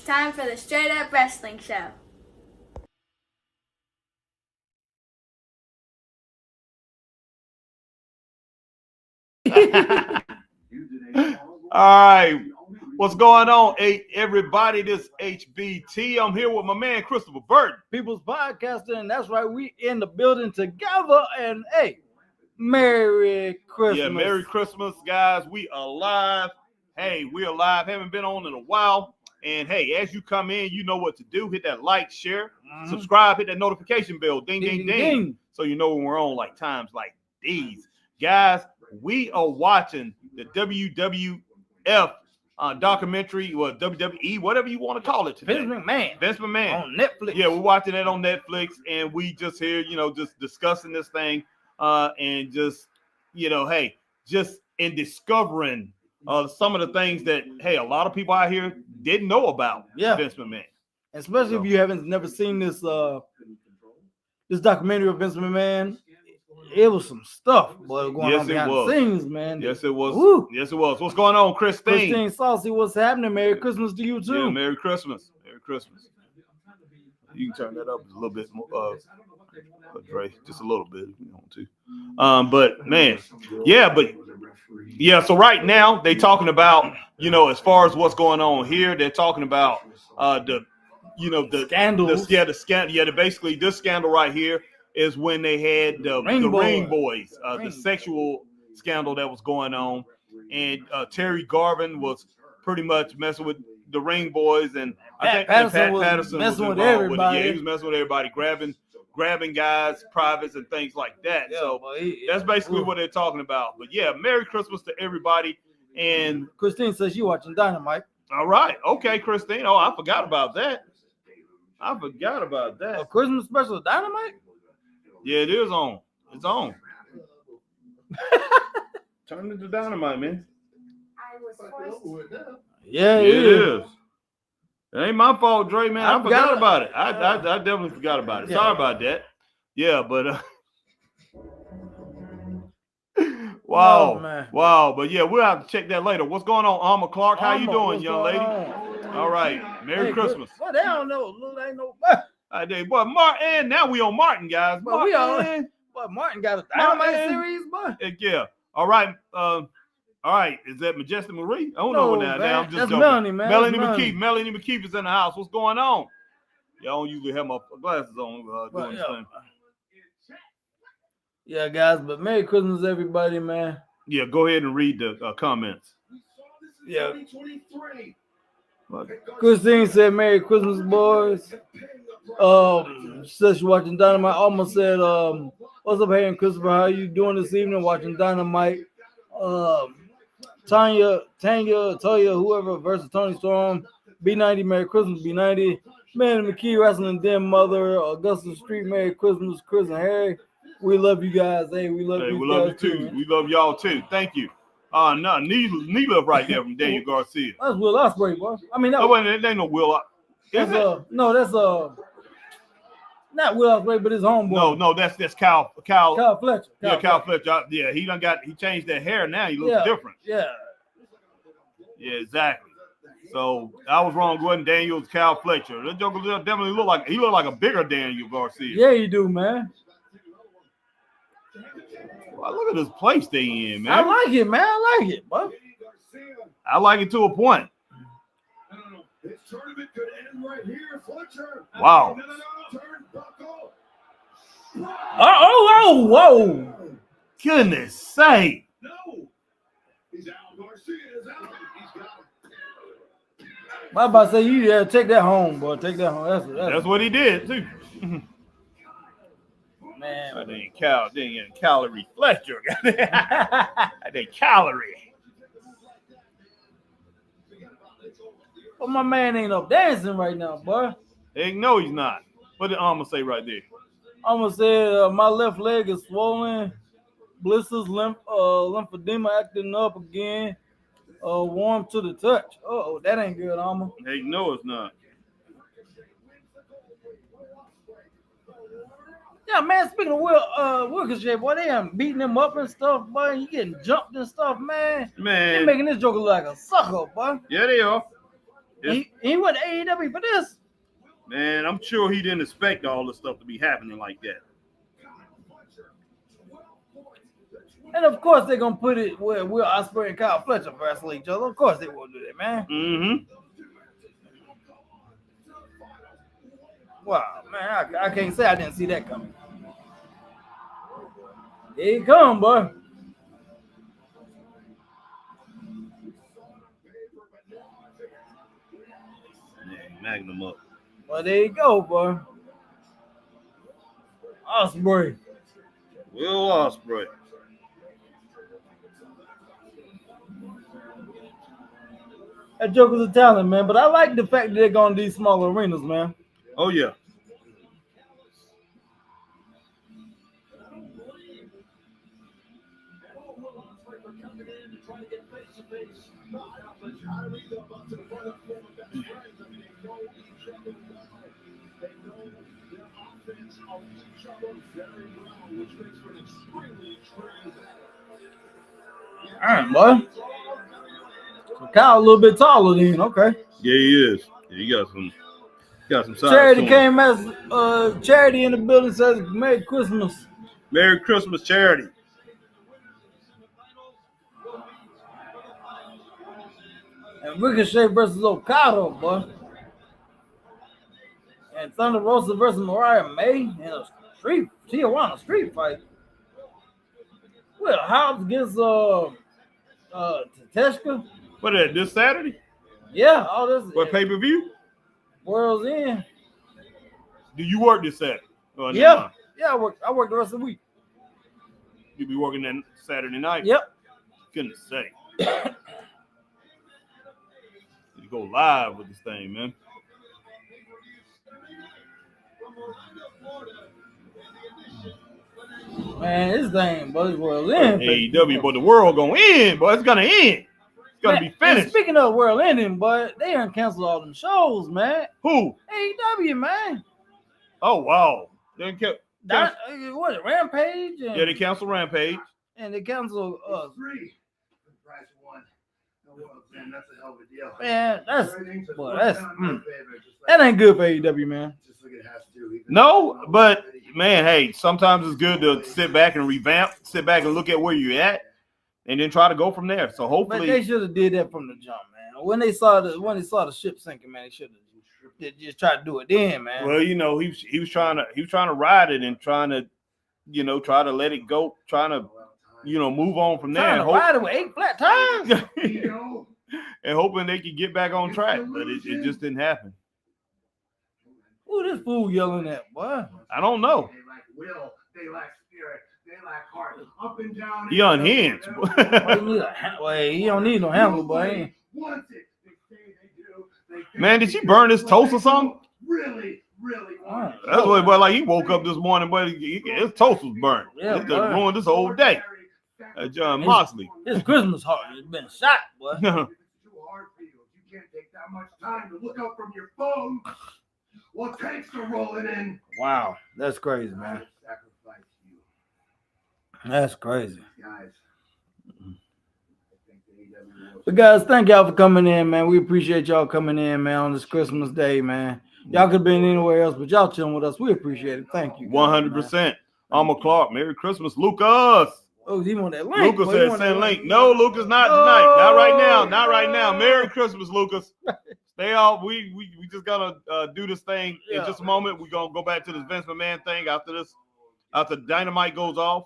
time for the Straight Up Wrestling Show. All right, what's going on, everybody? This HBT. I'm here with my man Christopher Burton, People's Podcaster, and that's right. We in the building together, and hey, Merry Christmas! Yeah, Merry Christmas, guys. We alive. Hey, we're alive. Haven't been on in a while. And hey, as you come in, you know what to do. Hit that like, share, subscribe, hit that notification bell, ding, ding, ding, so you know when we're on like times like these. Guys, we are watching the WWF documentary, or WWE, whatever you want to call it today. Vince McMahon. On Netflix. Yeah, we're watching it on Netflix, and we just here, just discussing this thing, and just, hey, just in discovering some of the things that, hey, a lot of people out here didn't know about Vince McMahon. Especially if you haven't never seen this this documentary of Vince McMahon. It was some stuff, boy, going on behind the scenes, man. Yes, it was. Woo. Yes, it was. What's going on, Christine? Christine Saucy, what's happening? Merry Christmas to you, too. Yeah, Merry Christmas. Merry Christmas. You can turn that up a little bit more, Dre, just a little bit if you want to. But, man, so right now they talking about, as far as what's going on here, they're talking about the scandals. Basically this scandal right here is when they had the Ring Boys, the sexual scandal that was going on. And Terry Garvin was pretty much messing with the Ring Boys. And I think Pat Patterson was messing with everybody. He was messing with everybody, grabbing guys, privates, and things like that. Yeah, so that's basically what they're talking about. But yeah, Merry Christmas to everybody. And Christine says she's watching Dynamite. All right. Okay, Christine. Oh, I forgot about that. A Christmas special Dynamite? Yeah, it is on. It's on. Turn it to Dynamite, man. Yeah, it is. It ain't my fault, Dre, man. I forgot about it. I definitely forgot about it. Sorry about that. Yeah, but wow. But yeah, we'll have to check that later. What's going on, Alma Clark? How you doing, young lady? All right. Merry Christmas. Well, they don't know. They ain't no. Boy, Martin. Now we on Martin, guys. Martin got a Dynamite series, boy. Yeah. All right. All right. Is that Majestic Marie? I don't know now. I'm just that's joking. Melanie, man. Melanie McKeith is in the house. What's going on? Y'all don't usually have my glasses on doing this thing. Yeah, guys. But Merry Christmas, everybody, man. Yeah. Go ahead and read the comments. Yeah. Christine said, "Merry Christmas, boys." Says she's watching Dynamite. Almost said, "What's up, Harry and Christopher? How you doing this evening? Watching Dynamite." Toya, whoever versus Tony Storm. B90, Merry Christmas. B90, Man McKee, Wrestling Den Mother, Augusta Street. Merry Christmas, Chris and Harry. We love you guys. Hey, we love you. We love you too. Man. We love y'all too. Thank you. No, knee love right there from Daniel Garcia. That's Will Ospreay, boy. I mean, it ain't no Will. That's not Will Ospreay, but his homeboy. No, that's Kyle Fletcher. Kyle Fletcher. Yeah, he changed that hair now. He looks different. Yeah, exactly. So I was wrong. Wasn't Daniel? It's Kyle Fletcher. That joker definitely looked like a bigger Daniel Garcia. Yeah, you do, man. Well, look at this place they in, man. I like it, man. I like it, bro. I like it to a point. Wow. Whoa. Goodness sake. I'm about to say, you take that home, boy. Take that home. That's what he did, too. Man. That ain't Calorie Fletcher. That ain't Calorie. Well, my man ain't up dancing right now, boy. No, he's not. What did Alma say right there? Alma said, my left leg is swollen. Blisters, lymphedema acting up again. Warm to the touch. Oh, that ain't good, Alma. Hey, no, it's not. Yeah, man, speaking of Wilkinson, boy, they beating him up and stuff, boy. He getting jumped and stuff, man. Man. They making this joker look like a sucker, boy. Yeah, they are. He went to AEW for this. Man, I'm sure he didn't expect all this stuff to be happening like that. And of course they're gonna put it where Will Ospreay and Kyle Fletcher wrestle each other. Of course they will do that, man. Mm-hmm. Wow, man, I can't say I didn't see that coming. Here you come, boy. Yeah, Magnum up. Well, there you go, boy. Ospreay. Will Ospreay. That Joker's a talent, man. But I like the fact that they're going to these smaller arenas, man. Oh, yeah. All right, boy. So Kyle a little bit taller than, okay. Yeah, he is. Yeah, he got some size. Charity came as Charity in the building says Merry Christmas. Merry Christmas, Charity. And Ricochet versus Okada, boy. And Thunder Rosa versus Mariah May in a Tijuana street fight. Well, Hobbs against Tateshka. What is that, this Saturday? Yeah, all this. What, pay-per-view? World's End. Do you work this Saturday? Oh, Yeah, I work the rest of the week. You be working that Saturday night? Yep. Goodness sake. You go live with this thing, man. Man, this thing, boy, this World's End. AEW, but the world gonna end, boy. It's gonna end. It's gonna be finished. Speaking of world ending, boy, they done canceled all them shows, man. Who? AEW, man. Oh wow. They What is it, Rampage? And, yeah, they canceled Rampage. And they canceled three for the price of one. Man, that's a hell of a deal. Man, that That ain't good for AEW, man. Just look at has to. No, but man, hey, sometimes it's good to sit back and revamp, sit back and look at where you're at, and then try to go from there. So hopefully, But they should have did that from the jump, man. When they saw the ship sinking, man, they should have just tried to do it then, man. well, you know, he was trying to ride it and trying to, you know, try to let it go, trying to, you know, move on from there. Trying to ride it with 8 flat tires. And hoping they could get back on track, but it just didn't happen. Who this fool yelling at, boy? I don't know. They lack will, they lack spirit, they lack heart. Up and down. He unhinged. He don't need no handle, boy. Man, did she burn his toast or something? Really want it. That's what, but like he woke up this morning, but his toast was burnt. Yeah, It just ruined this whole day. John Moxley. His Christmas heart has been shot, boy. It's too hard for you. You can't take that much time to look up from your phone. What tanks are rolling in? Wow, that's crazy, man. Sacrifice you. That's crazy. Guys. But guys, thank y'all for coming in, man. We appreciate y'all coming in, man, on this Christmas day, man. Y'all could have been anywhere else, but y'all chilling with us. We appreciate it. Thank you. 100%. Alma Clark. Merry Christmas, Lucas. Oh, he want that link. Lucas said send link. No, Lucas, not tonight. Not right now. Not right now. Merry Christmas, Lucas. Stay off. We just gotta do this thing in just a moment. We're gonna go back to this Vince McMahon thing after Dynamite goes off,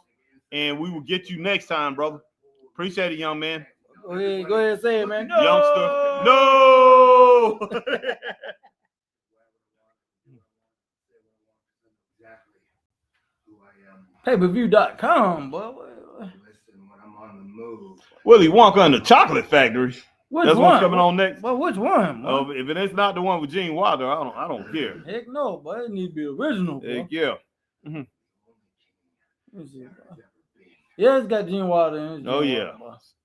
and we will get you next time, brother. Appreciate it, young man. Go ahead and say it, man. No! Youngster. No. Pay-per-view.com, boy. Listen, when I'm on the move. Willy Wonka and the Chocolate Factory. That's what's coming on next. Well, which one? If it is not the one with Gene Wilder, I don't care. Heck no, boy. It needs to be original, boy. Heck yeah. Mm-hmm. Yeah, it's got Gene Wilder in it. Oh yeah.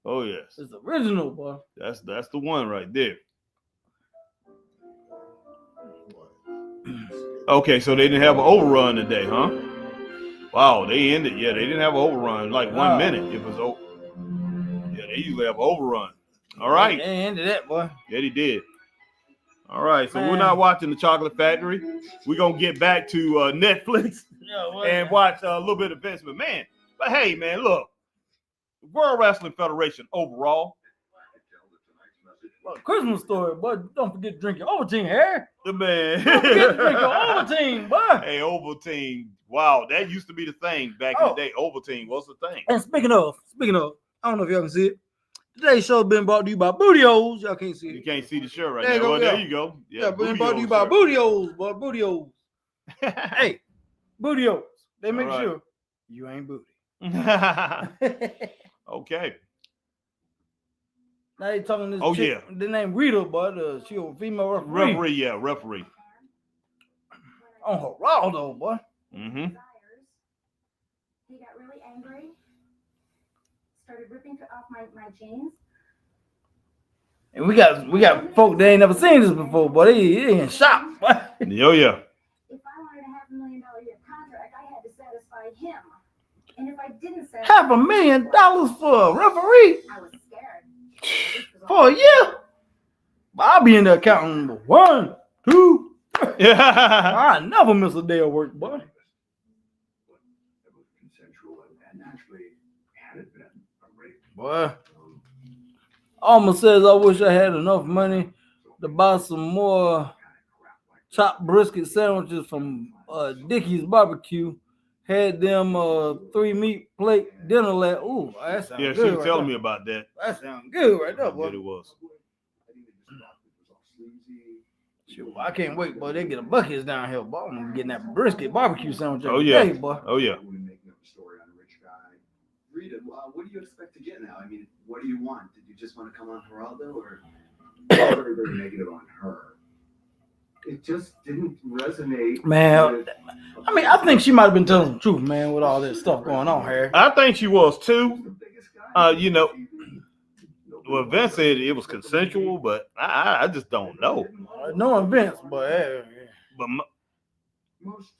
Oh yes. It's original, boy. That's the one right there. Okay, so they didn't have an overrun today, huh? Wow, they ended. Yeah, they didn't have an overrun. Like 1 minute. It was over. Yeah, they usually have an overrun. All right. They ended that, boy. Yeah, they did. All right, so we're not watching The Chocolate Factory. We're going to get back to Netflix and watch a little bit of Vince McMahon. But hey, man, look. World Wrestling Federation overall. Christmas story, but don't forget to drink your Ovaltine, Harry. The man. Don't forget to drink your Ovaltine, boy. Hey, Ovaltine. Wow, that used to be the thing back in the day. Ovaltine was the thing. And speaking of, I don't know if y'all can see it. Today's show has been brought to you by Booty-O's. Y'all can't see it. You can't see the shirt right there now. There you go. Yeah, been brought to you by Booty-O's, boy. Booty-O's. Hey, Booty-O's. They make sure you ain't booty. Okay. Now they talking to this chick. The name Rita, but she a female referee. Referee. On her raw though, boy. Mm-hmm. He got really angry. Started ripping off my jeans. And we got folk that ain't never seen this before, but they in shock. Yo, yeah. If I wanted a $500,000 a year contract, I had to satisfy him. And if I didn't satisfy $500,000 for a referee? I was scared. For a year? I'll be in there counting 1, 2. Yeah. I never miss a day of work, boy. Boy. Alma says, I wish I had enough money to buy some more chopped brisket sandwiches from Dickie's Barbecue. Had them 3-meat plate dinner last. Ooh, that sounds good. Yeah, she was telling me about that. That sounds good right there, boy. It was. Shoot, I can't wait, boy. They get a buckets down here, boy. I'm getting that brisket barbecue sandwich every Oh, yeah. day, boy. Oh, yeah. Rita, what do you expect to get now? I mean, what do you want? Did you just want to come on Geraldo, or Very, very negative on her. It just didn't resonate. Man, I mean, I think she might have been telling the truth, man, with all this stuff going on here. I think she was too. You know, well, Vince said it was consensual, but I just don't know. Knowing Vince, but But Most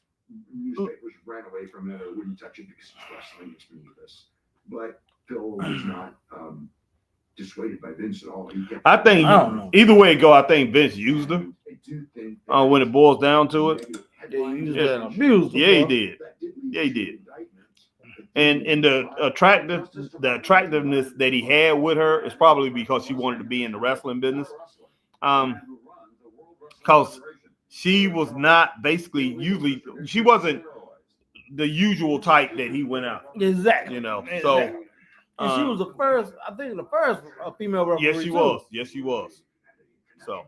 newspapers ran away from it or wouldn't touch it because it's wrestling, it's meaningless. But Phil was not dissuaded by Vince at all. I think either way it go, I think Vince used her. When it boils down to it. yeah, he used that and abused her, Yeah, he boy. did. Yeah, he did. And the attractiveness that he had with her is probably because she wanted to be in the wrestling business. Because she was not she wasn't the usual type that he went out. Exactly. You know, Exactly. so and she was the first female referee. yes, she was. Yes, she was. So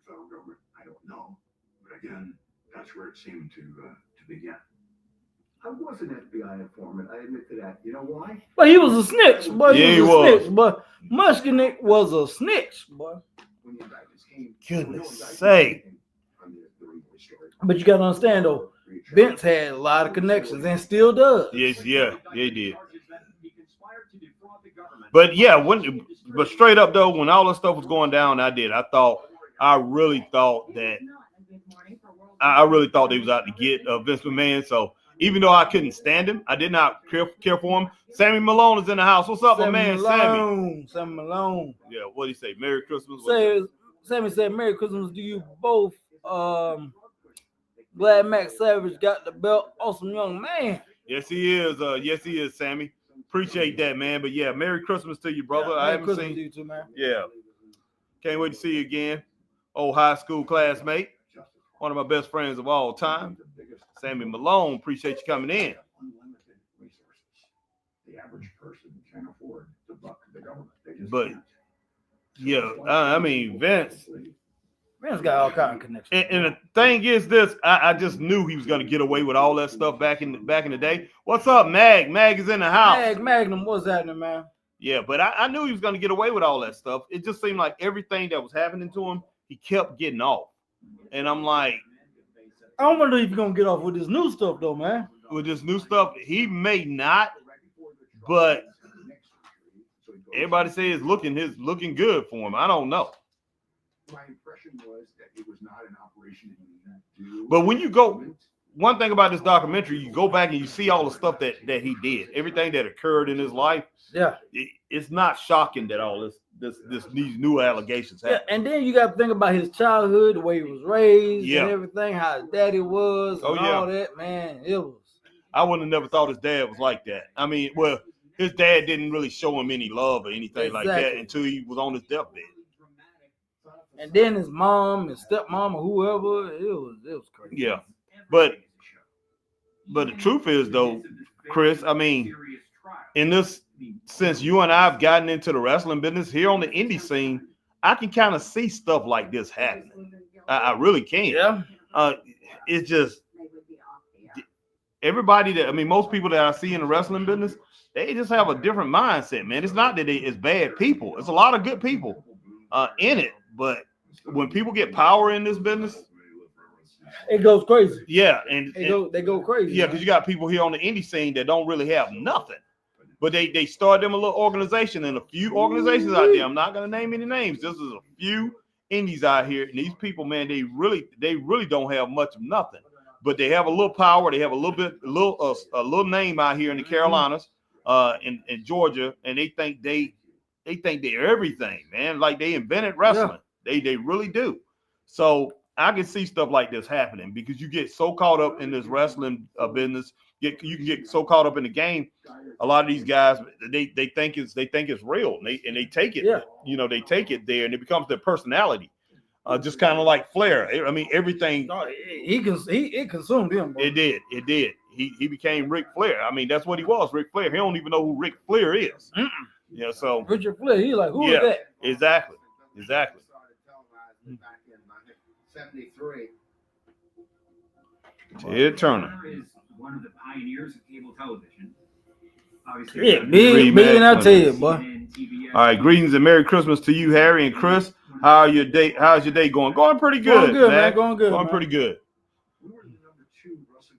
Federal government, I don't know, but again, that's where it seemed to begin. I was an FBI informant. I admit to that. You know why? But he was a snitch, boy. Yeah, he was. was. Snitch, but Mushkinik was a snitch, boy. When the indictments came, goodness sake. But you gotta understand though, Vince had a lot of connections and still does. yes, yeah, he did. But yeah, but straight up though, when all this stuff was going down, I really thought they was out to get Vince McMahon. So even though I couldn't stand him, I did not care for him. Sammy Malone is in the house. What's up, my man, Sammy? Sammy Malone. Yeah, what do you say? Merry Christmas. Sammy said, "Merry Christmas to you both." Glad Max Savage got the belt. Awesome young man. Yes, he is. Yes, he is, Sammy. Appreciate that, man. But yeah, Merry Christmas to you, brother. Yeah, I haven't Christmas seen to you too, man. Yeah. Can't wait to see you again. Old high school classmate. One of my best friends of all time. Sammy Malone. Appreciate you coming in. The average person can't afford to buck the government. But yeah, I mean Vince got all kind of connections. And the thing is this, I just knew he was gonna get away with all that stuff back in the day. What's up, Mag? Mag is in the house. Magnum, what's happening, man? Yeah, but I knew he was gonna get away with all that stuff. It just seemed like everything that was happening to him, he kept getting off. And I'm like, I wonder if he's gonna get off with this new stuff though, man. With this new stuff, he may not, but everybody says it's looking good for him. I don't know. My impression was that it was not an operation that he had to do. But when you go, one thing about this documentary, you go back and you see all the stuff that he did, everything that occurred in his life. Yeah, It's not shocking that all these new allegations Yeah, happen. and then you got to think about his childhood, the way he was raised, Yeah. and everything, how his daddy was, and Oh, yeah. all that. Man, it was. I wouldn't have never thought his dad was like that. I mean, well, his dad didn't really show him any love or anything like that Exactly. until he was on his deathbed. And then his mom, his stepmom, or whoever, it was crazy. Yeah, but the truth is though, Chris, I mean, in this, since you and I have gotten into the wrestling business here on the indie scene, I can kind of see stuff like this happening. I really can. Yeah. It's just everybody that, I mean, most people that I see in the wrestling business, they just have a different mindset, man. It's not that it's bad people. It's a lot of good people in it, but when people get power in this business, It goes crazy. yeah, and They go crazy. yeah, because you got people here on the indie scene that don't really have nothing, but they start them a little organization, and a few organizations out there. I'm not gonna name any names. This is a few indies out here, and these people, man, they really don't have much of nothing, but they have a little power. They have a little name out here in the Carolinas, in Georgia, and they think they're everything, man. Like they invented wrestling. Yeah. They really do. So I can see stuff like this happening because you get so caught up in this wrestling business. You can get so caught up in the game. A lot of these guys, they think it's real, and they take it. Yeah. You know, they take it there, and it becomes their personality. Just kind of like Flair. I mean, everything. It consumed him. Bro. It did. He became Ric Flair. I mean, that's what he was, Ric Flair. He don't even know who Ric Flair is. Yeah, so Richard Flair, he's like, who is that? Exactly. Back in, I think, 73. Ted Turner is one of the pioneers of cable television. Obviously, Yeah, big and I tell you, boy. All right, greetings and Merry Christmas to you, Harry and Chris. How's your day going? Going pretty good, Going good, man. Going good. Going pretty good.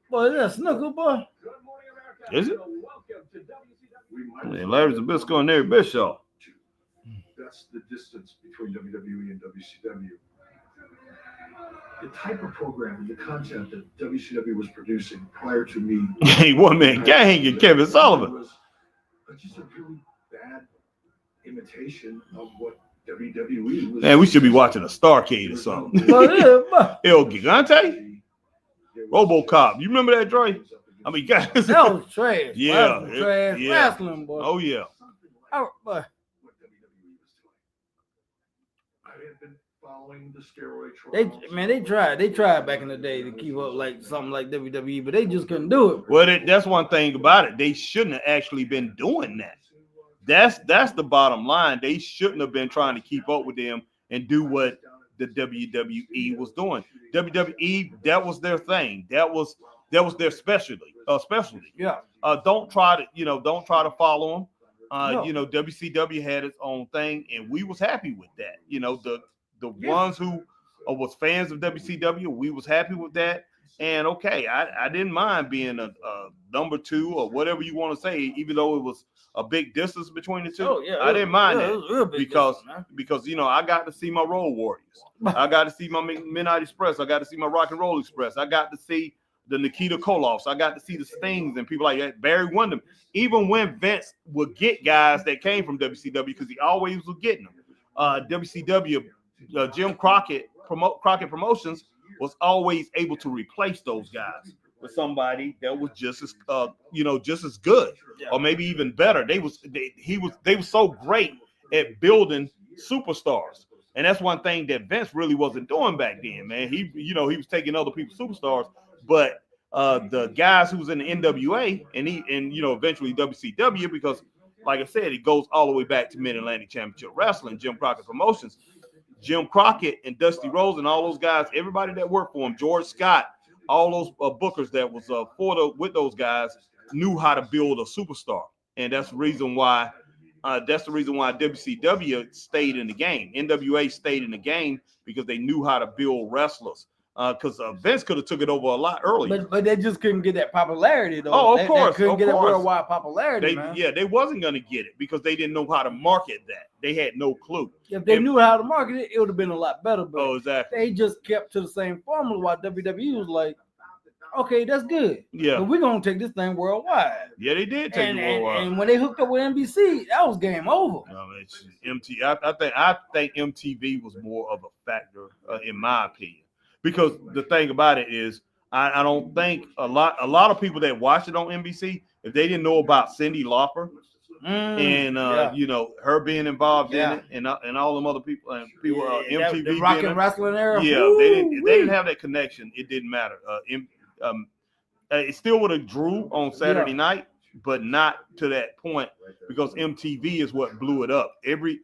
Boy, is that snooker, boy? Is it? Man, Larry Zbyszko and Larry Bischoff. That's the distance between WWE and WCW. The type of programming, the content that WCW was producing prior to me. Hey, one man gang and Kevin Sullivan. Was just a really bad imitation of what WWE was. Man, we should be watching a Starcade or something. El Gigante? RoboCop. You remember that, Dre? I mean, guys. That was trash. Yeah. That was trash wrestling, boy. Oh, yeah. Boy. Following the steroid trials. They tried back in the day to keep up like something like WWE, but they just couldn't do it. Well, that's one thing about it. They shouldn't have actually been doing that. That's the bottom line. They shouldn't have been trying to keep up with them and do what the WWE was doing. WWE, that was their thing. That was their specialty. Yeah. Don't try to follow them. No. You know, WCW had its own thing, and we was happy with that. You know, the ones who was fans of WCW, we was happy with that. And okay, I didn't mind being a number two or whatever you want to say, even though it was a big distance between the two. Oh, yeah, I didn't mind it was a real that big because you know I got to see my Road Warriors, I got to see my Midnight Express, I got to see my Rock and Roll Express, I got to see the Nikita Koloffs, I got to see the Stings and people like that, Barry Windham. Even when Vince would get guys that came from WCW, because he always was getting them. WCW, Jim Crockett Promotions was always able to replace those guys with somebody that was just as just as good, or maybe even better. They were so great at building superstars, and that's one thing that Vince really wasn't doing back then, man. He was taking other people's superstars, but the guys who was in the NWA and eventually WCW, because like I said, it goes all the way back to Mid-Atlantic Championship Wrestling, Jim Crockett Promotions. Jim Crockett and Dusty Rhodes and all those guys, everybody that worked for him, George Scott, all those bookers that was with those guys knew how to build a superstar, and that's the reason why WCW stayed in the game. NWA stayed in the game because they knew how to build wrestlers. Because Vince could have took it over a lot earlier, but they just couldn't get that popularity though. Oh, of course, they couldn't get that worldwide popularity. Man. They wasn't going to get it because they didn't know how to market that. They had no clue. If they knew how to market it, it would have been a lot better. But exactly. They just kept to the same formula. While WWE was like, Okay, that's good. Yeah. But we're gonna take this thing worldwide. Yeah, they did take it worldwide. And when they hooked up with NBC, that was game over. It's I think MTV was more of a factor in my opinion, because the thing about it is I don't think a lot of people that watched it on NBC, if they didn't know about Cyndi Lauper and you know, her being involved in it and all them other people and people MTV the rock and wrestling era. Yeah, they didn't have that connection. It didn't matter. It still would have drew on Saturday night, but not to that point, because MTV is what blew it up.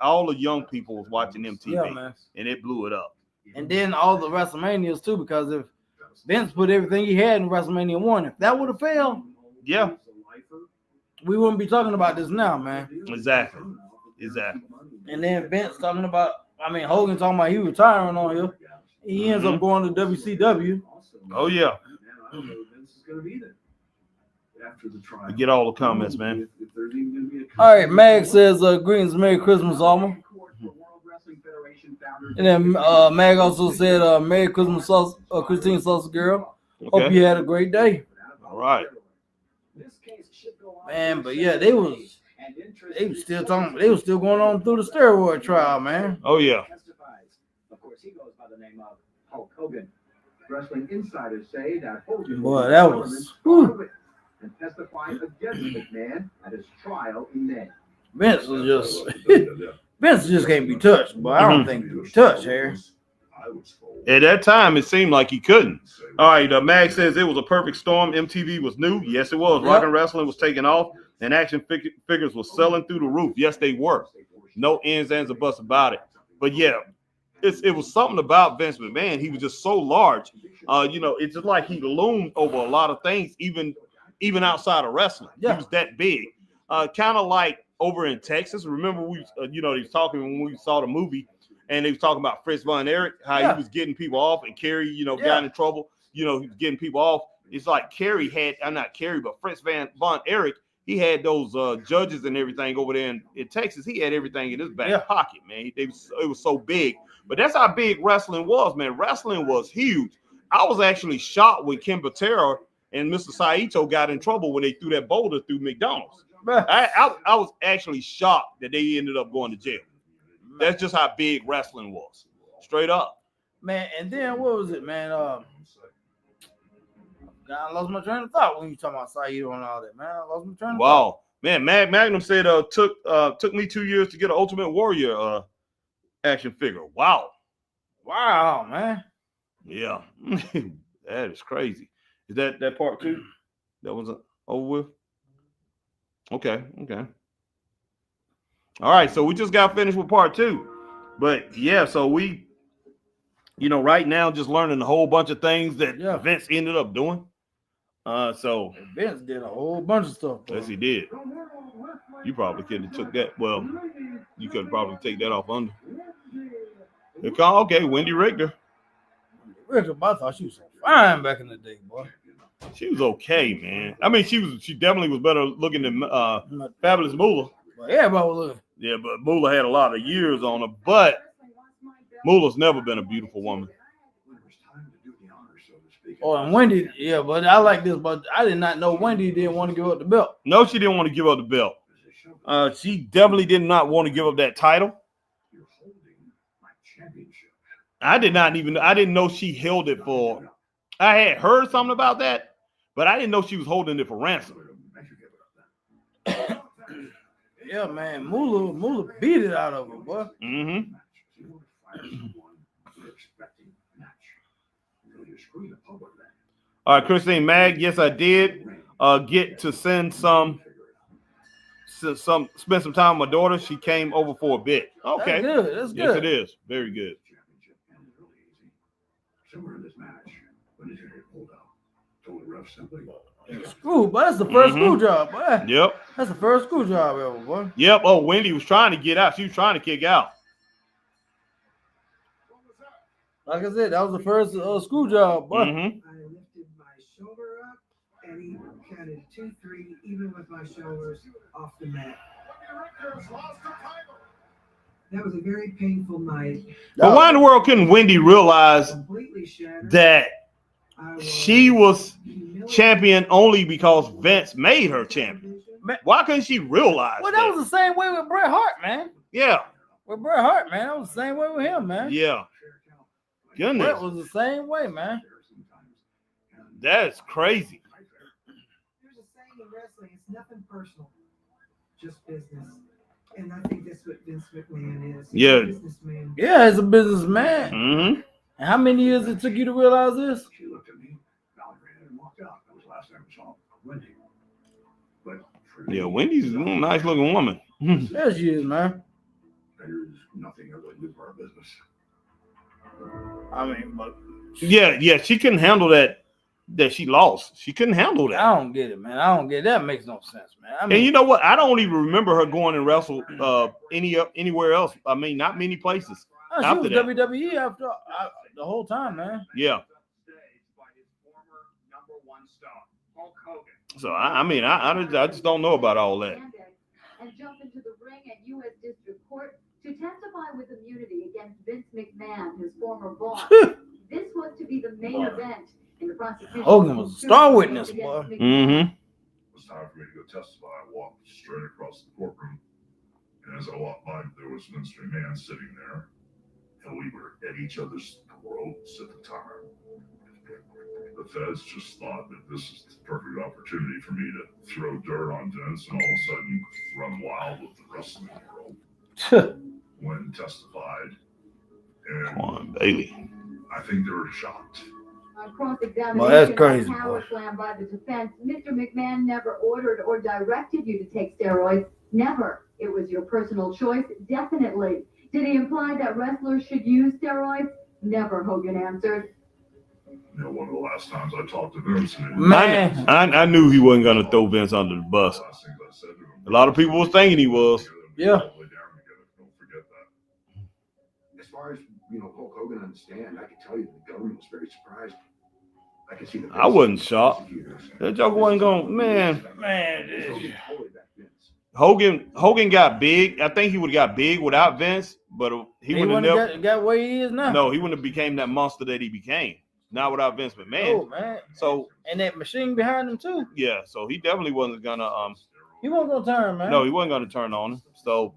All the young people was watching MTV, and it blew it up. And then all the WrestleManias too, because if Vince put everything he had in WrestleMania 1, if that would have failed, we wouldn't be talking about this now, man. Exactly. And then Vince talking about, Hogan talking about he retiring on here. He ends up going to WCW. Oh yeah. We get all the comments, man. All right, Mag says, greetings, Merry Christmas, Alma. And then Mag also said, Merry Christmas, Christine Sauce Girl. Okay. Hope you had a great day. All right. Man, but yeah, they was still talking, they was still going on through the steroid trial, man. Oh yeah. Of course, he goes by the name of Hulk Hogan. Wrestling insiders say that Hogan Boy, that was and testified against McMahon at his trial in May. Vince just can't be touched, but I don't think he was touched, Harry. At that time, it seemed like he couldn't. All right, Mag says it was a perfect storm. MTV was new. Yes, it was. Rock and wrestling was taking off, and action figures were selling through the roof. Yes, they were. No ands, ands, or buts about it. But yeah, it was something about Vince McMahon. He was just so large. You know, it's just like he loomed over a lot of things, even outside of wrestling. He was that big. Kind of like over in Texas. Remember, he was talking when we saw the movie, and they was talking about Fritz Von Erich, how he was getting people off, and Kerry, got in trouble. He was getting people off. It's like Kerry had, not Kerry, but Fritz Von Erich, he had those judges and everything over there in Texas. He had everything in his back pocket, man. It was so big. But that's how big wrestling was, man. Wrestling was huge. I was actually shocked when Ken Patera and Mr. Saito got in trouble when they threw that boulder through McDonald's. I was actually shocked that they ended up going to jail. That's just how big wrestling was. Straight up. Man, and then what was it, man? I lost my train of thought when you talking about Saito and all that, man. I lost my train of thought. Wow. Man, Magnum said took me 2 years to get an Ultimate Warrior action figure. Wow. Wow, man. Yeah. That is crazy. Is that part 2? That was over with? Okay. All right, so we just got finished with part 2. But yeah, so we, right now just learning a whole bunch of things that Vince ended up doing. So Vince did a whole bunch of stuff. Yes, he did. You probably could have took that. Well, you could probably take that off under. Okay, Wendy Richter. I thought she was so fine back in the day, boy. She was okay, man. I mean, she definitely was better looking than Fabulous Moolah. Well, everybody was looking. Yeah, but Moolah had a lot of years on her. But Moolah's never been a beautiful woman. Oh, and Wendy, but I like this, but I did not know Wendy didn't want to give up the belt. No, she didn't want to give up the belt. She definitely did not want to give up that title. I didn't know she held it for. I had heard something about that, but I didn't know she was holding it for ransom. Yeah, man, Moolah beat it out of her, boy. Mm-hmm. All right, Christine Mag. Yes, I did get to spend some time with my daughter. She came over for a bit. Okay, that's good. Yes, it is very good. Screw, but that's the first screw job, boy. Yep, that's the first screw job ever, boy. Yep. Oh, Wendy was trying to get out. She was trying to kick out. Like I said, that was the first screw job, boy. Mm-hmm. I lifted my shoulder up, and he counted 2-3, even with my shoulders off the mat. That was a very painful night. But why in the world couldn't Wendy realize that she was champion only because Vince made her champion. Why couldn't she realize Well, that was the same way with Bret Hart, man. Yeah. With Bret Hart, man. That was the same way with him, man. Yeah. Goodness. Bret was the same way, man. That's crazy. There's a saying in wrestling, it's nothing personal, just business. And I think that's what Vince McMahon is. He's Yeah. a businessman. Yeah, as a businessman. Mm-hmm. And how many years it took you to realize this? She looked at me, validated, and walked out. That was the last time I saw Wendy. But for Yeah, me, Wendy's a nice looking woman. There she is, man. there's nothing I would do for our business. I mean, but Yeah, she couldn't handle that she lost. She couldn't handle that. I don't get it, man. I don't get it. That makes no sense, man. I mean, And you know what? I don't even remember her going and wrestle anywhere else. I mean, not many places. she after was that. WWE after the whole time, man. Yeah. So I mean, I just don't know about all that. And jump into the ring at U.S. District Court to testify with immunity against Vince McMahon, his former boss. This was to be the main event in the prosecution. Hogan was a star witness, boy. Mm-hmm. It was time for me to go testify. I walked straight across the courtroom, and as I walked by, there was Vince McMahon sitting there, and we were at each other's throats at the time. The feds just thought that this is the perfect opportunity for me to throw dirt on Vince and all of a sudden run wild with the wrestling world. When testified, and Come on, Bailey. I think they were shocked. On cross-examination Well, that's crazy, and power boy. slam by the defense, Mr. McMahon never ordered or directed you to take steroids. Never. It was your personal choice. Definitely. Did he imply that wrestlers should use steroids? Never, Hogan answered. You know, one of the last times I talked to Vince, and Man. I knew he wasn't gonna throw Vince under the bus. last things I said to him, A lot of people was thinking he was. Yeah. Don't forget that. As far as Hulk Hogan understand, I can tell you the government was very surprised. I can see the I wasn't shocked. That joke wasn't going, man. Hogan got big. I think he would have got big without Vince, but he would have wouldn't never got where he is now. No, he wouldn't have became that monster that he became. Not without Vince McMahon. Oh, man. So And that machine behind him, too. yeah, so he definitely wasn't gonna He wasn't going to turn, man. no, he wasn't gonna turn on him. So,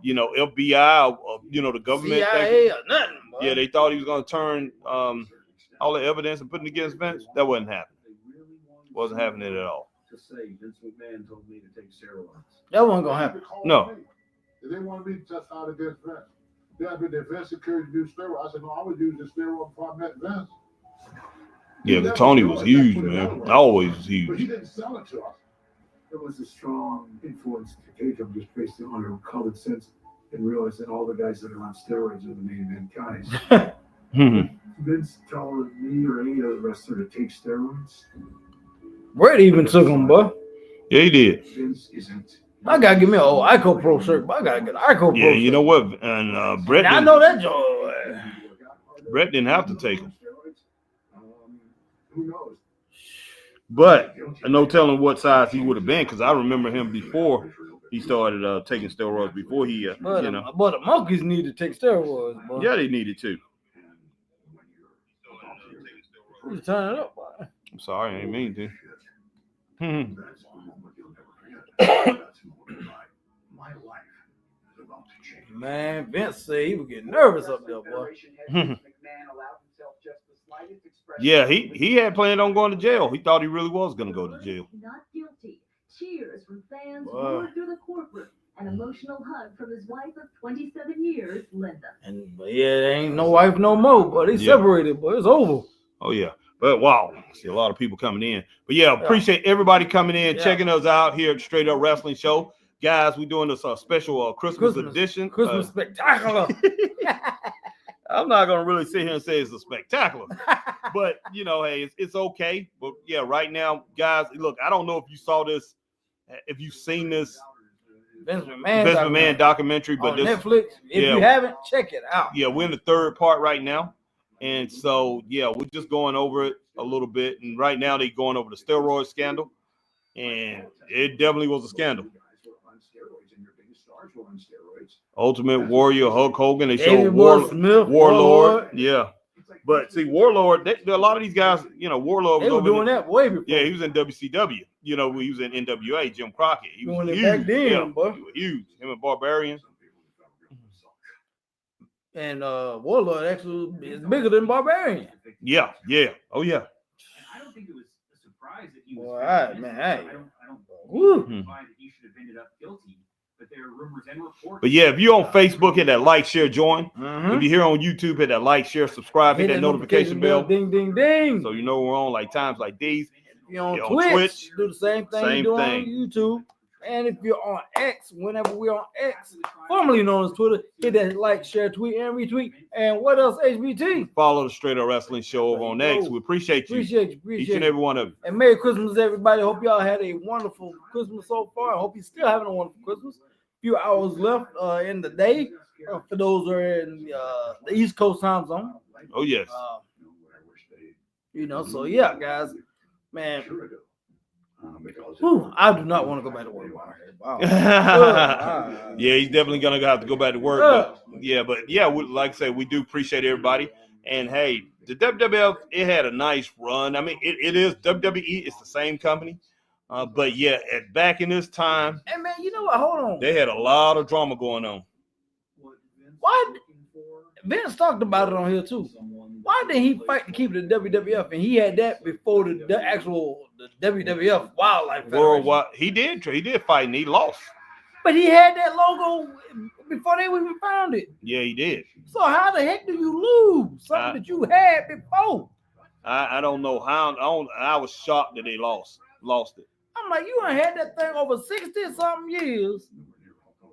FBI, the government CIA or nothing, boy. yeah, they thought he was gonna turn all the evidence and put it against Vince. That wasn't happening. Wasn't happening at all. To say Vince McMahon told me to take steroids. That wasn't going to happen. No. If they wanted me to test out against Vince, they had been their Vince security to do steroids. I said, no, I would use the steroid before I met Vince. Yeah, because Tony was huge, man. Always was But he huge. didn't sell it to us. There was a strong influence to take him just based on your common sense and realize that all the guys that are on steroids are the main event guys. Mhm. Vince telling me or any other wrestler to take steroids. Brett even took him, boy. Yeah, he did. Vince isn't. I got to give me an old Ico Pro shirt, but I got to get an Ico Pro Yeah, shirt. you know what? And Brett Now, I didn't, know that joke. Brett didn't have to take him. Who knows? But no telling what size he would have been, because I remember him before he started taking steroids. Before he, But the monkeys need to take steroids, boy. yeah, they needed to. You turn it up, boy. I'm sorry, I ain't mean to. Mhm. That's the moment you'll never forget. That's the moment my life is about to change. Man, Vince said he was getting nervous up there, boy. Yeah, he had planned on going to jail. He thought he really was going to go to jail. Not guilty. Cheers from fans Wow. roared through the courtroom. An emotional hug from his wife of 27 years, Linda. But yeah, there ain't no wife no more, but they Yeah. separated, but it's over. Oh yeah, but wow, I see a lot of people coming in. But yeah, appreciate everybody coming in, Yeah. checking us out here at Straight Up Wrestling Show, guys. We're doing this special Christmas edition. Christmas spectacular. I'm not gonna really sit here and say it's a spectacular, but hey, it's okay. But yeah, right now, guys, look, I don't know if you saw this, if you've seen this Vince McMahon documentary, but on this Netflix. If you haven't, check it out. Yeah, we're in the third part right now. And so, yeah, we're just going over it a little bit. And right now they're going over the steroid scandal. And it definitely was a scandal. Ultimate Warrior, Hulk Hogan. They showed Smith, Warlord. Yeah. But see, Warlord, a lot of these guys, Warlord was They were doing that way before. Yeah, he was in WCW. He was in NWA. Jim Crockett. He was huge. Back then, boy. He was huge. Him and Barbarian. And Warlord actually is bigger than Barbarian. Yeah. Oh yeah. I don't think it was a surprise that he was. Well, I don't that he should have ended up guilty. But there are rumors and reports. But yeah, if you're on Facebook, hit that like, share, join. If you're here on YouTube, hit that like, share, subscribe, hit that notification bell. Ding, ding, ding. So you know we're on like times like these. If you're on Twitch, do the same thing you do on YouTube. And if you're on X, whenever we're on X, formerly known as Twitter, hit that like, share, tweet, and retweet. And what else, HBT? Follow the Straight Up Wrestling Show over on X. We appreciate you. Appreciate each and every one of you. And Merry Christmas, everybody. Hope y'all had a wonderful Christmas so far. I hope you're still having a wonderful Christmas. Few hours left in the day for those who are in the East Coast time zone. Oh, yes. So yeah, guys, man. I do not want to go back to work. Wow. Yeah, he's definitely gonna have to go back to work. But like I say, we do appreciate everybody. And hey, the WWF, it had a nice run. I mean, it is WWE. It's the same company. But yeah, back in this time, hey man, you know what? Hold on. They had a lot of drama going on. Why? Vince talked about it on here too. Why did he fight to keep the WWF? And he had that before the actual WWF Wildlife Federation. Worldwide, he did fight and he lost. But he had that logo before they even found it. Yeah, he did. So how the heck do you lose something that you had before? I don't know how. I was shocked that they lost it. I'm like, you ain't had that thing over 60-something years,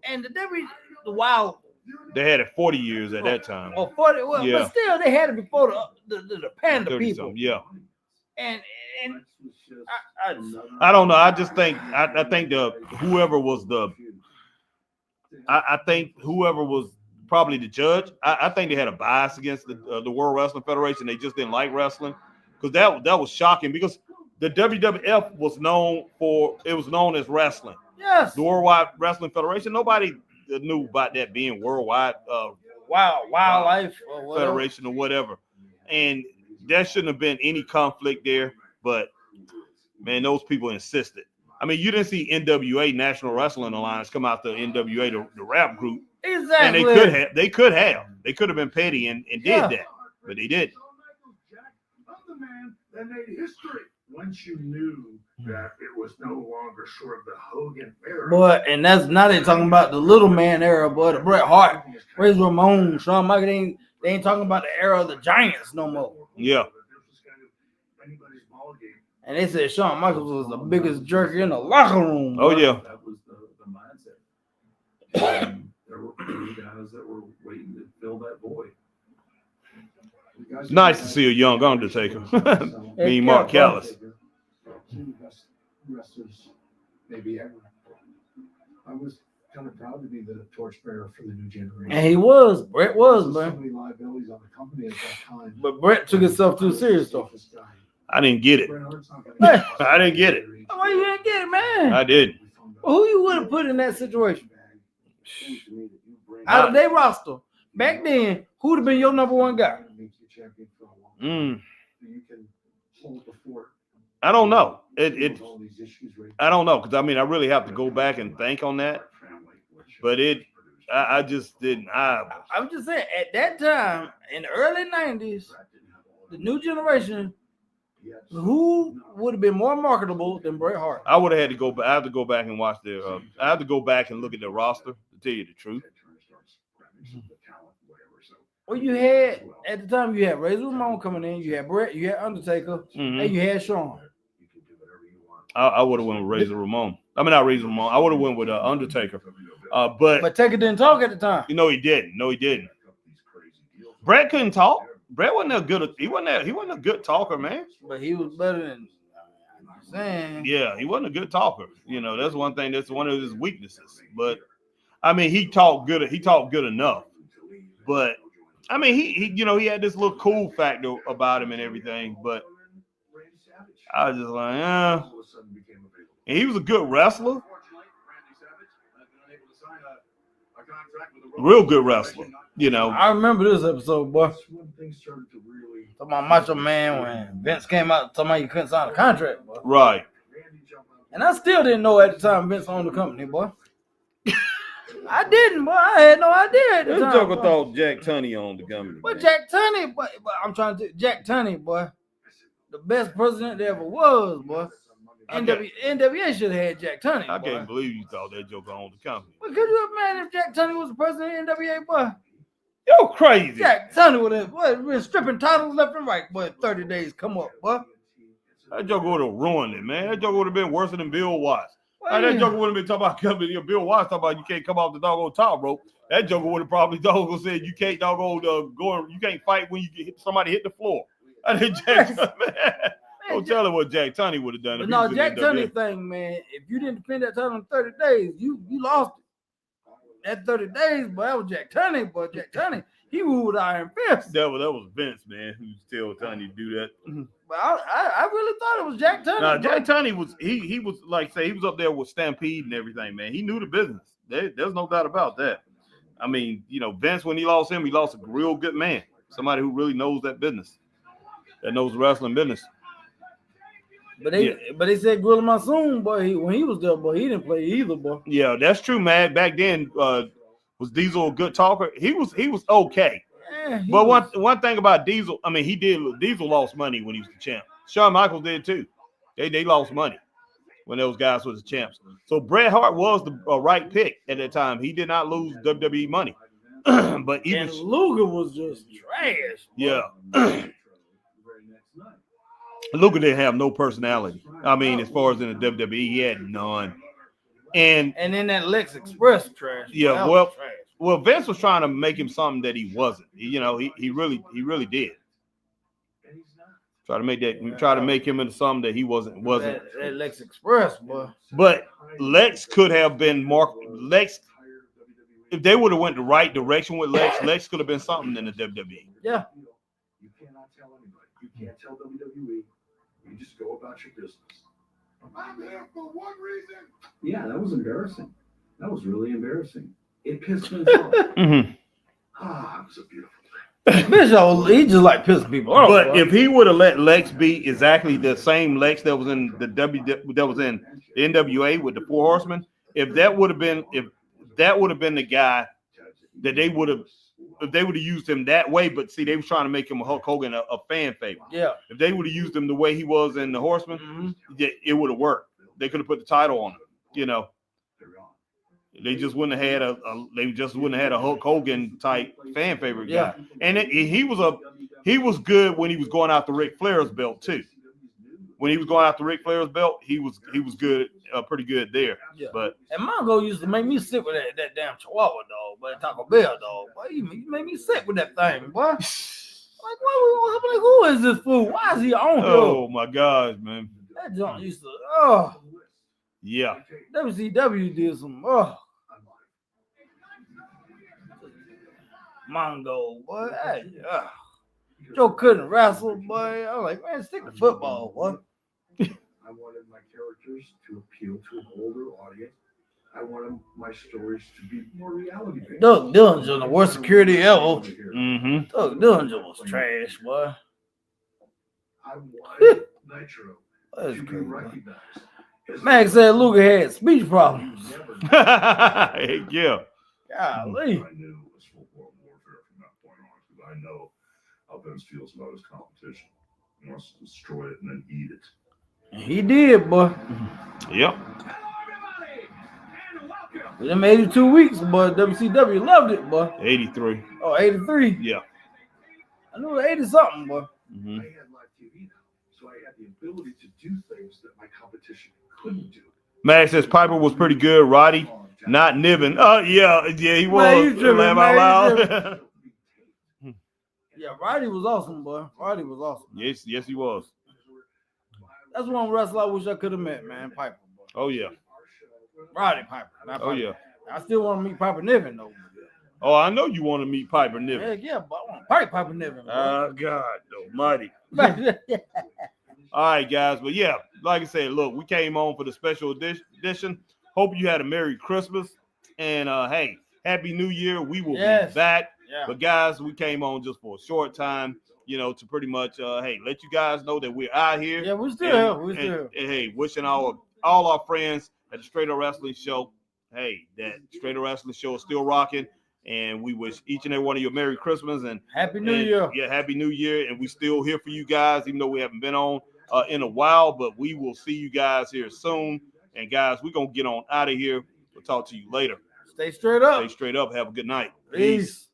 and the Wild. They had it 40 years at that time. Or 40, well, yeah. But still, they had it before the Panda people. Yeah. And I don't know. I just think I think whoever was probably the judge. I think they had a bias against the World Wrestling Federation. They just didn't like wrestling because that was shocking because the WWF was known as wrestling. Yes. The Worldwide Wrestling Federation. Nobody knew about that being worldwide wildlife federation or whatever. And there shouldn't have been any conflict there. But man, those people insisted. I mean, you didn't see NWA, National Wrestling Alliance, come out to NWA, the rap group. Exactly. And they could have been petty and did that, but they didn't. The man that made history once you knew that it was no longer sort of the Hogan era. But and that's now they're talking about the little man era, but the Bret Hart, Razor Ramon, Shawn Michaels. They ain't talking about the era of the Giants no more. Yeah. And they said Shawn Michaels was the biggest jerk in the locker room. Oh yeah. That was the mindset. There were guys that were waiting to fill that void. It's nice to see a young Undertaker. Me, Mark Callis. Wrestlers, maybe ever. I was kind of proud to be the torchbearer for the new generation. And he was. Bret was, man. So many liabilities on the company at that time. But Bret took himself too serious, though. I didn't get it. I didn't get it. Why you didn't get it, man? I did. Well, who you would have put in that situation? Out of their roster, back then, who would have been your number one guy? I don't know. I don't know because I mean I really have to go back and think on that. But I just didn't. I'm just saying at that time in the early '90s, the new generation, who would have been more marketable than Bret Hart? I would have had to go. I have to go back and watch their. I have to go back and look at their roster to tell you the truth. Well, you had at the time you had Razor Ramon coming in, you had Bret, you had Undertaker, and you had Shawn. I would have went with Razor Ramon. I mean, not Razor Ramon. I would have went with Undertaker. But Taker didn't talk at the time. You know he didn't. No, he didn't. Bret couldn't talk. Bret wasn't a good. He wasn't a good talker, man. But he was better than. Saying. Yeah, he wasn't a good talker. You know, that's one thing. That's one of his weaknesses. But I mean, he talked good. He talked good enough. But I mean, he had this little cool factor about him and everything. But I was just like, yeah. And he was a good wrestler. real good wrestler. You know, I remember this episode, boy. Talking about Macho Man when Vince came out talking about you couldn't sign a contract, boy. right. And I still didn't know at the time Vince owned the company, boy. I didn't, boy. I had no idea at the This time. joker boy. thought Jack Tunney owned the company. But Jack Tunney, but I'm trying to Jack Tunney, boy. The best president there ever was, boy. NWA should have had Jack Tunney. I boy. can't believe you thought that joker owned the company. But could you imagine if Jack Tunney was the president of NWA, boy? Yo, crazy. Jack Tunney would have been stripping titles left and right, boy. 30 days come up, boy. That joker would have ruined it, man. That joker would have been worse than Bill Watts. Well, That joker would have been talking about company. Bill Watts talking about you can't come off the doggone top rope. That joker would have probably doggone said you can't doggone you can't fight when you get somebody hit the floor. I think Jack man. Don't tell him what Jack Tunney would have done. But no, Jack Tunney thing, man. If you didn't defend that title in 30 days, you lost it. That 30 days, boy, that was Jack Tunney, boy. Jack Tunney, he ruled Iron Fist. That was Vince, man, who still Tunney to do that. But I really thought it was Jack Tunney. No, Jack Tunney was he was like say he was up there with Stampede and everything, man. He knew the business. There's no doubt about that. I mean, you know, Vince, when he lost him, he lost a real good man, somebody who really knows that business, that knows the wrestling business. But they said Gorilla Monsoon, boy, when he was there, boy, he didn't play either, boy. Yeah, that's true, man. Back then, was Diesel a good talker? He was okay. Yeah, but one thing about Diesel, I mean, Diesel lost money when he was the champ. Shawn Michaels did too. They lost money when those guys were the champs. So Bret Hart was the right pick at that time. He did not lose WWE money. But even Luger was just trash. Yeah. Luger didn't have no personality. I mean, as far as in the WWE, he had none. And then that Lex Express trash. Yeah, well, Vince was trying to make him something that he wasn't. You know, he really did. Try to make him into something that he wasn't. That Lex Express, boy. But Lex could have been more. Lex, if they would have went the right direction with Lex could have been something in the WWE. Yeah. You cannot tell anybody. You can't tell WWE. You just go about your business. I'm here for one reason. Yeah, that was embarrassing. That was really embarrassing. It pissed me off. Mm-hmm. It was a beautiful Bishop, he just like pissing people off. But if he would have let Lex be exactly the same Lex that was in the NWA with the Four Horsemen, if that would have been the guy that they would have used him that way, but see, they were trying to make him a Hulk Hogan a fan favorite. Yeah. If they would have used him the way he was in the Horsemen, it would have worked. They could have put the title on him, you know. They just wouldn't have had a Hulk Hogan type fan favorite guy. And he was good when he was going after Ric Flair's belt too. When he was going after Ric Flair's belt, he was good, pretty good there. Yeah. But and Mongo used to make me sick with that damn Chihuahua dog, but Taco Bell dog. Boy, he made me sick with that thing, boy. Like, who is this fool? Why is he on here? Oh my gosh, man. That junk used to yeah. WCW did some Mongo, boy. Joe couldn't wrestle, boy. I was like, man, stick to football, boy. I wanted my characters to appeal to an older audience. I wanted my stories to be more reality based. Doug Dillinger, the worst security ever. Mm-hmm. Doug Dillinger was trash, boy. I wanted Nitro to be recognized. Max said Luger had speech problems. Yeah. Golly. I knew it was full-blown warfare from that point on because I know how Vince feels about his competition. He wants to destroy it and then eat it. He did, boy. Yep. With them 82 weeks, boy, WCW loved it, boy. 83. Oh, 83? Yeah. I knew it was 80-something, boy. Mm-hmm. I had live TV now, so I had the ability to do things that my competition couldn't do. Max says Piper was pretty good. Roddy, not Niven. Oh, yeah, he was. Man, you tripping, Laugh man, out you loud. Yeah, Roddy was awesome, boy. Roddy was awesome. Yes, he was. That's one wrestler I wish I could have met, man. Piper, boy. Oh, yeah. Roddy Piper. Not Piper. Oh, yeah. I still want to meet Piper Niven, though. Oh, I know you want to meet Piper Niven. Heck yeah, but I want to fight Piper Niven. Oh, God almighty. All right, guys. But, yeah, like I said, look, we came on for the special edition. Hope you had a Merry Christmas. And, hey, Happy New Year. We will be Yes. back. Yeah. But guys, we came on just for a short time, to pretty much, hey, let you guys know that we're out here. Yeah, we're still here. We're still here. And, hey, wishing all our friends at the Straight Up Wrestling Show, hey, that Straight Up Wrestling Show is still rocking. And we wish each and every one of you a Merry Christmas and Happy New Year. Yeah, Happy New Year. And we still here for you guys, even though we haven't been on in a while. But we will see you guys here soon. And guys, we're going to get on out of here. We'll talk to you later. Stay straight up. Stay straight up. Have a good night. Peace.